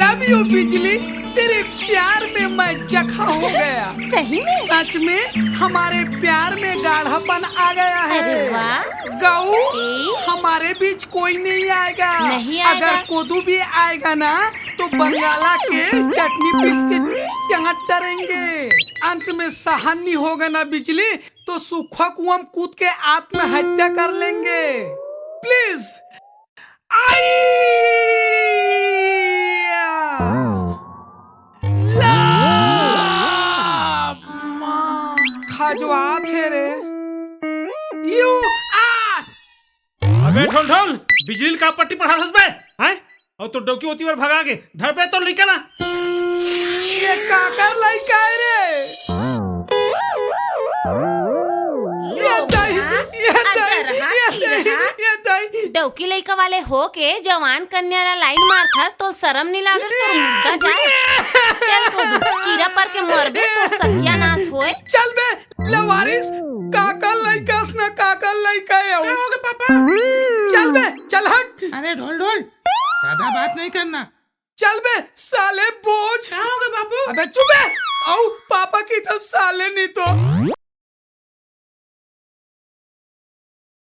Love you बिजली, तेरे प्यार में मैं जखा हो गया। सही में? सच में हमारे प्यार में गाढ़ापन आ गया है। अरे वाह। गऊ, ए? हमारे बीच कोई नहीं आएगा। नहीं आएगा। अगर कोदू भी आएगा ना तो बंगाला के चटनी पीस के चंगट डरेंगे। अंत में सहन नहीं होगा ना बिजली तो सूखा कुआं कूद के आत्महत्या कर लेंगे। प्लीज खजवा थे रे यू आ। अबे ढोल ढोल बिजली का पट्टी पढ़ा हंस बे हैं और तो डोकी होती और भगा के धर पे तो लिखा ना ये काकर लइका है रे। ये दही डौकी लइका वाले हो के जवान कन्या ला लाइन मारथस तो शर्म नहीं लागत तो मुद्दा जाए। चल कोदू कीड़ा पर के मरबे तो सत्यानाश होए। चल बे लवारिस, काकर लइका ना काकर लइका है। क्या हो गया पापा? चल बे चल हट। अरे ढोल ढोल ज्यादा बात नहीं करना। चल बे साले बोझ। क्या हो गया बाबू? अबे चुप है। आओ पापा की तरफ साले नहीं तो